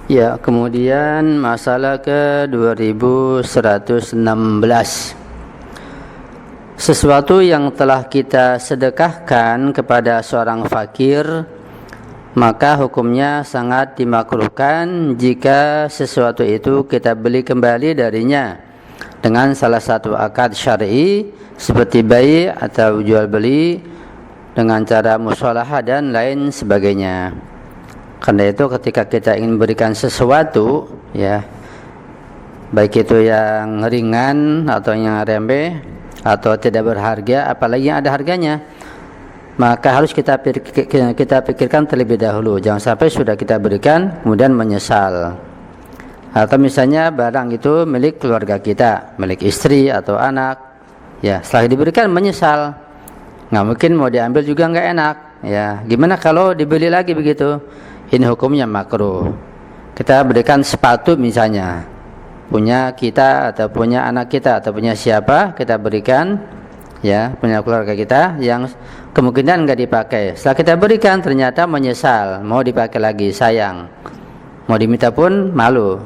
Ya, kemudian masalah ke 2116. Sesuatu yang telah kita sedekahkan kepada seorang fakir, maka hukumnya sangat dimakruhkan jika sesuatu itu kita beli kembali darinya dengan salah satu akad syar'i seperti bai' atau jual beli dengan cara musyawarah dan lain sebagainya. Karena itu ketika kita ingin berikan sesuatu, ya, baik itu yang ringan atau yang remeh atau tidak berharga, apalagi yang ada harganya, maka harus kita pikirkan terlebih dahulu. Jangan sampai sudah kita berikan kemudian menyesal. Atau misalnya barang itu milik keluarga kita, milik istri atau anak, ya, setelah diberikan menyesal, nggak mungkin mau diambil juga nggak enak, ya. Gimana kalau dibeli lagi begitu? Ini hukumnya makruh. Kita berikan sepatu misalnya, punya kita atau punya anak kita atau punya siapa, kita berikan, ya, punya keluarga kita yang kemungkinan nggak dipakai. Setelah kita berikan ternyata menyesal, mau dipakai lagi, sayang, mau diminta pun malu.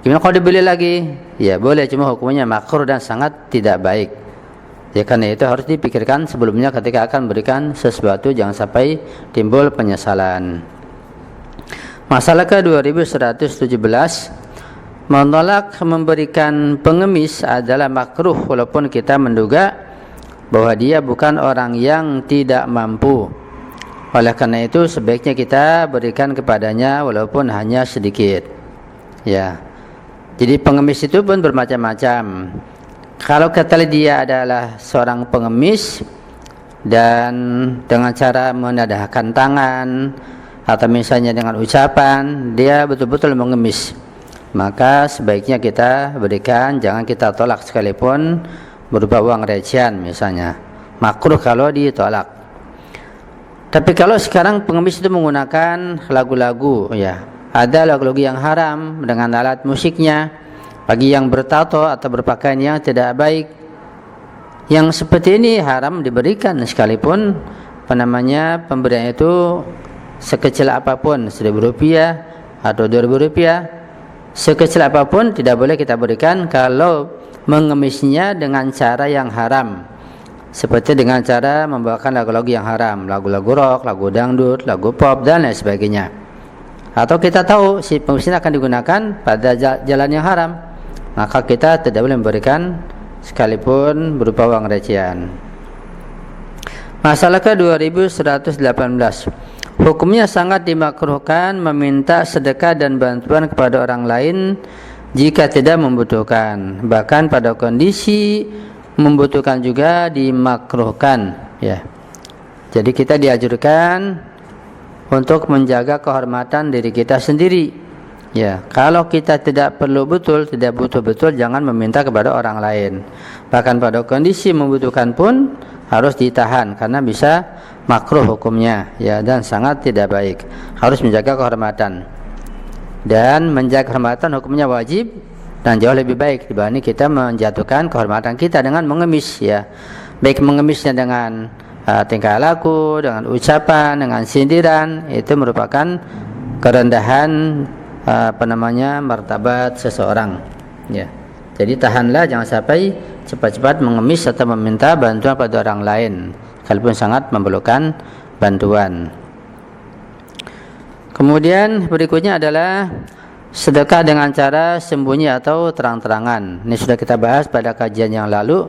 Gimana kalau dibeli lagi? Ya boleh, cuma hukumnya makruh dan sangat tidak baik. Ya, karena itu harus dipikirkan sebelumnya ketika akan berikan sesuatu, jangan sampai timbul penyesalan. Masalah ke 2117, menolak memberikan pengemis adalah makruh walaupun kita menduga bahwa dia bukan orang yang tidak mampu. Oleh karena itu sebaiknya kita berikan kepadanya walaupun hanya sedikit. Ya. Jadi pengemis itu pun bermacam-macam. Kalau kata dia adalah seorang pengemis dan dengan cara menadahkan tangan atau misalnya dengan ucapan dia betul-betul mengemis, maka sebaiknya kita berikan, jangan kita tolak sekalipun berupa uang recehan misalnya. Makruh kalau ditolak. Tapi kalau sekarang pengemis itu menggunakan lagu-lagu, ya, ada lagu-lagu yang haram dengan alat musiknya, bagi yang bertato atau berpakaian yang tidak baik, yang seperti ini haram diberikan sekalipun pemberian itu sekecil apapun, Rp1.000 atau Rp2.000, sekecil apapun tidak boleh kita berikan kalau mengemisnya dengan cara yang haram, seperti dengan cara membawakan lagu-lagu yang haram, lagu-lagu rock, lagu dangdut, lagu pop dan lain sebagainya. Atau kita tahu si pengemis akan digunakan pada jalan yang haram, maka kita tidak boleh memberikan sekalipun berupa uang recehan. Masalah ke 2118, hukumnya sangat dimakruhkan meminta sedekah dan bantuan kepada orang lain jika tidak membutuhkan. Bahkan pada kondisi membutuhkan juga dimakruhkan, ya. Jadi kita dianjurkan untuk menjaga kehormatan diri kita sendiri. Ya, kalau kita tidak tidak butuh betul, jangan meminta kepada orang lain. Bahkan pada kondisi membutuhkan pun harus ditahan karena bisa makruh hukumnya, ya, dan sangat tidak baik. Harus menjaga kehormatan, dan menjaga kehormatan hukumnya wajib dan jauh lebih baik dibanding kita menjatuhkan kehormatan kita dengan mengemis, ya, baik mengemisnya dengan tingkah laku, dengan ucapan, dengan sindiran, itu merupakan kerendahan martabat seseorang, ya. Jadi tahanlah, jangan sampai cepat-cepat mengemis atau meminta bantuan pada orang lain sekalipun sangat memerlukan bantuan. Kemudian berikutnya adalah sedekah dengan cara sembunyi atau terang-terangan. Ini sudah kita bahas pada kajian yang lalu.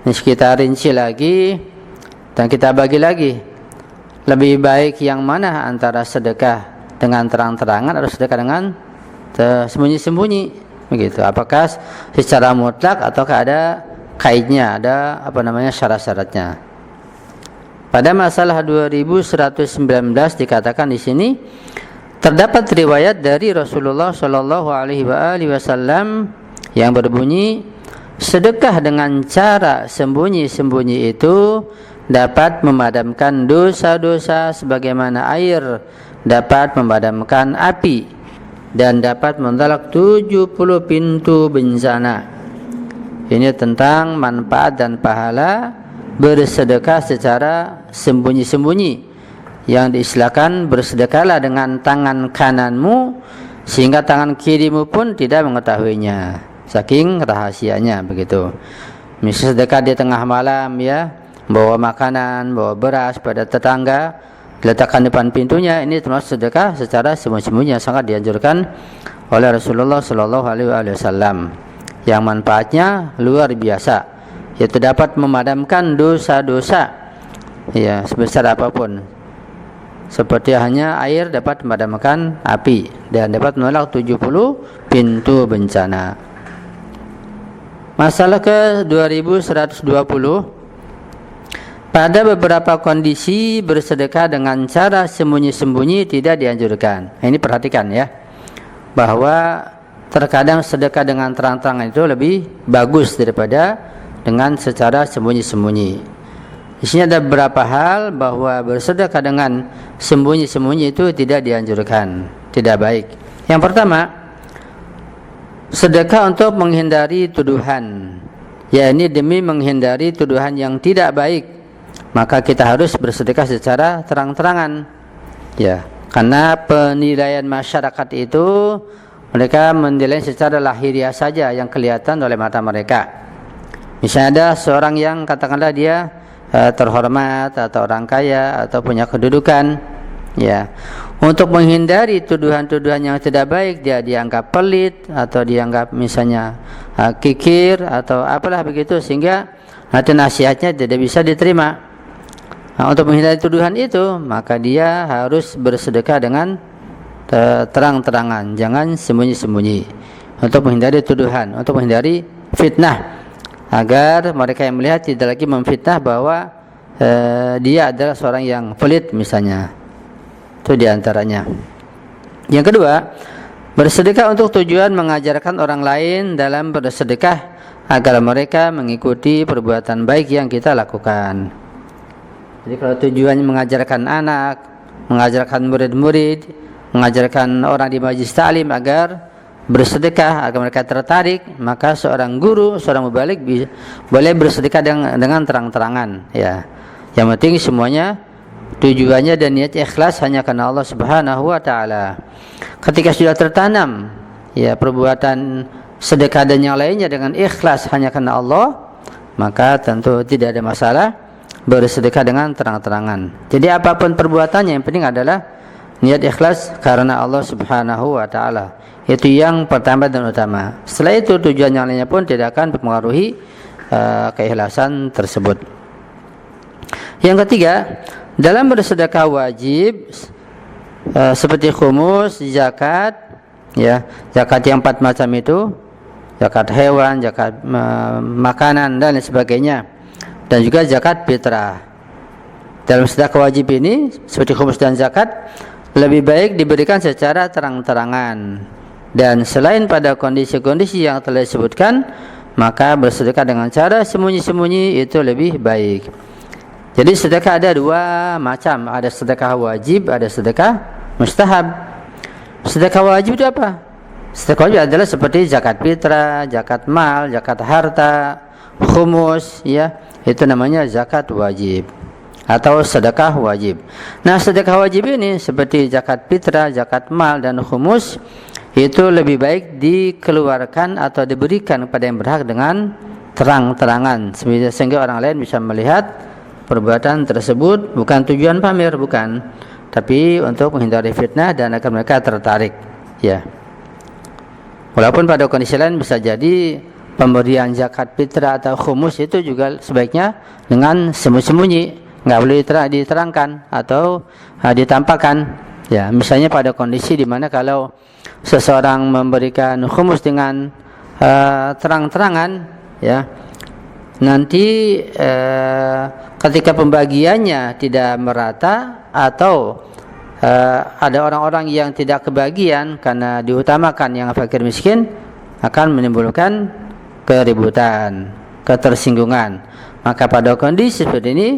Ini kita rinci lagi dan kita bagi lagi. Lebih baik yang mana antara sedekah dengan terang-terangan atau sedekah dengan sembunyi-sembunyi? Begitu. Apakah secara mutlak ataukah ada kaidnya, ada syarat-syaratnya? Pada masalah 2119 dikatakan di sini terdapat riwayat dari Rasulullah Shallallahu Alaihi Wasallam yang berbunyi, sedekah dengan cara sembunyi-sembunyi itu dapat memadamkan dosa-dosa sebagaimana air dapat memadamkan api dan dapat mentalak 70 pintu bencana. Ini tentang manfaat dan pahala bersedekah secara sembunyi-sembunyi, yang diistilahkan bersedekahlah dengan tangan kananmu sehingga tangan kirimu pun tidak mengetahuinya, saking rahasianya begitu. Misal sedekah di tengah malam ya, bawa makanan, bawa beras pada tetangga, diletakkan depan pintunya, ini termasuk sedekah secara sembunyi-sembunyi yang sangat dianjurkan oleh Rasulullah Shallallahu Alaihi Wasallam, yang manfaatnya luar biasa, yaitu dapat memadamkan dosa-dosa ya sebesar apapun, seperti hanya air dapat memadamkan api dan dapat menolak 70 pintu bencana. Masalah ke 2120, pada beberapa kondisi bersedekah dengan cara sembunyi-sembunyi tidak dianjurkan. Ini perhatikan ya, bahwa terkadang sedekah dengan terang-terangan itu lebih bagus daripada dengan secara sembunyi-sembunyi. Di sini ada beberapa hal bahwa bersedekah dengan sembunyi-sembunyi itu tidak dianjurkan, tidak baik. Yang pertama, sedekah untuk menghindari tuduhan, yakni demi menghindari tuduhan yang tidak baik, maka kita harus bersedekah secara terang-terangan. Ya, karena penilaian masyarakat itu mereka menilai secara lahiriah saja yang kelihatan oleh mata mereka. Misalnya ada seorang yang katakanlah dia terhormat atau orang kaya atau punya kedudukan, ya, untuk menghindari tuduhan-tuduhan yang tidak baik, dia dianggap pelit atau dianggap misalnya kikir atau apalah begitu, sehingga nanti nasihatnya tidak bisa diterima. Nah, untuk menghindari tuduhan itu, maka dia harus bersedekah dengan terang-terangan, jangan sembunyi-sembunyi, untuk menghindari tuduhan, untuk menghindari fitnah, agar mereka yang melihat tidak lagi memfitnah bahwa dia adalah seorang yang pelit misalnya. Itu diantaranya. Yang kedua, bersedekah untuk tujuan mengajarkan orang lain dalam bersedekah agar mereka mengikuti perbuatan baik yang kita lakukan. Jadi kalau tujuannya mengajarkan anak, mengajarkan murid-murid, mengajarkan orang di majelis ta'lim agar bersedekah, agar mereka tertarik, maka seorang guru, seorang mubaligh boleh bersedekah dengan terang-terangan ya. Yang penting semuanya tujuannya dan niat ikhlas hanya karena Allah Subhanahu wa taala. Ketika sudah tertanam ya perbuatan sedekah dan yang lainnya dengan ikhlas hanya karena Allah, maka tentu tidak ada masalah bersedekah dengan terang-terangan. Jadi apapun perbuatannya, yang penting adalah niat ikhlas karena Allah Subhanahu wa taala. Itu yang pertama dan utama. Setelah itu tujuan yang lainnya pun tidak akan mempengaruhi keikhlasan tersebut. Yang ketiga, dalam bersedekah wajib seperti khumus, zakat, ya, zakat yang 4 macam itu, zakat hewan, zakat makanan dan lain sebagainya, dan juga zakat fitrah. Dalam sedekah wajib ini seperti khumus dan zakat lebih baik diberikan secara terang-terangan, dan selain pada kondisi-kondisi yang telah disebutkan, maka bersedekah dengan cara sembunyi-sembunyi itu lebih baik. Jadi sedekah ada 2 macam, ada sedekah wajib, ada sedekah mustahab. Sedekah wajib itu apa? Sedekah wajib adalah seperti zakat fitrah, zakat mal, zakat harta, khumus, ya, itu namanya zakat wajib atau sedekah wajib. Nah, sedekah wajib ini seperti zakat fitrah, zakat mal dan khumus itu lebih baik dikeluarkan atau diberikan kepada yang berhak dengan terang-terangan, sehingga orang lain bisa melihat perbuatan tersebut, bukan tujuan pamer, bukan, tapi untuk menghindari fitnah dan agar mereka tertarik, ya. Walaupun pada kondisi lain bisa jadi pemberian zakat fitrah atau khumus itu juga sebaiknya dengan sembunyi-sembunyi, nggak boleh diterangkan atau ditampakkan, ya. Misalnya pada kondisi di mana kalau seseorang memberikan khumus dengan terang-terangan, ya, nanti ketika pembagiannya tidak merata atau ada orang-orang yang tidak kebagian karena diutamakan yang fakir miskin, akan menimbulkan keributan, ketersinggungan. Maka pada kondisi seperti ini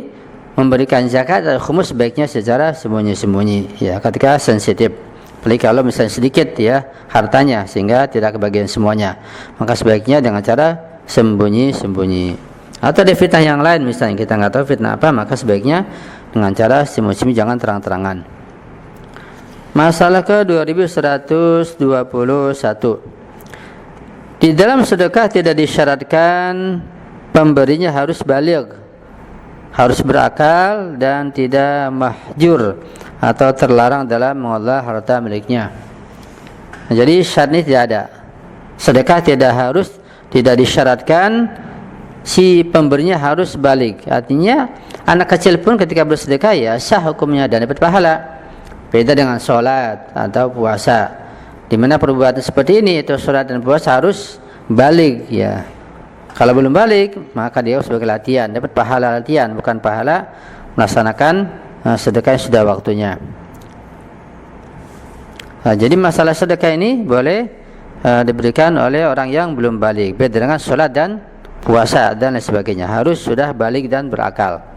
memberikan zakat atau khumus sebaiknya secara sembunyi-sembunyi, ya, ketika sensitif. Apalagi kalau misalnya sedikit ya hartanya sehingga tidak kebagian semuanya, maka sebaiknya dengan cara sembunyi-sembunyi. Atau ada fitnah yang lain, misalnya kita nggak tahu fitnah apa, maka sebaiknya dengan cara sembunyi-sembunyi, jangan terang-terangan. Masalah ke 2121. Di dalam sedekah tidak disyaratkan pemberinya harus baligh, harus berakal dan tidak mahjur atau terlarang dalam mengolah harta miliknya. Jadi syarat ini tidak ada. Sedekah tidak disyaratkan si pemberinya harus baligh. Artinya anak kecil pun ketika bersedekah ya sah hukumnya dan dapat pahala. Beda dengan sholat atau puasa, di mana perbuatan seperti ini itu sholat dan puasa harus baligh ya. Kalau belum baligh maka dia sebagai latihan, dapat pahala latihan, bukan pahala melaksanakan sedekah yang sudah waktunya. Jadi masalah sedekah ini boleh diberikan oleh orang yang belum baligh. Beda dengan sholat dan puasa dan lain sebagainya, harus sudah baligh dan berakal.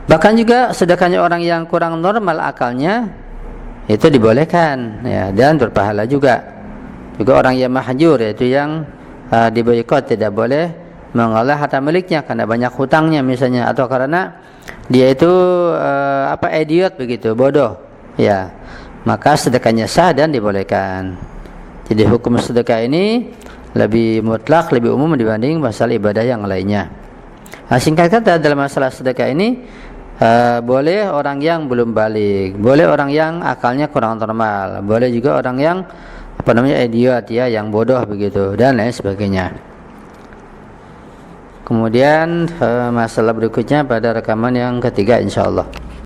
Bahkan juga sedekahnya orang yang kurang normal akalnya itu dibolehkan ya, dan berpahala juga. Juga orang yang mahjur, yaitu yang diboikot, tidak boleh mengolah harta miliknya karena banyak hutangnya misalnya, atau karena dia itu idiot begitu, bodoh ya, maka sedekahnya sah dan dibolehkan. Jadi hukum sedekah ini lebih mutlak, lebih umum dibanding masalah ibadah yang lainnya. Singkat kata, dalam masalah sedekah ini boleh orang yang belum baligh, boleh orang yang akalnya kurang normal, boleh juga orang yang idiot ya, yang bodoh begitu, dan lain sebagainya. Kemudian masalah berikutnya pada rekaman yang ketiga insyaallah.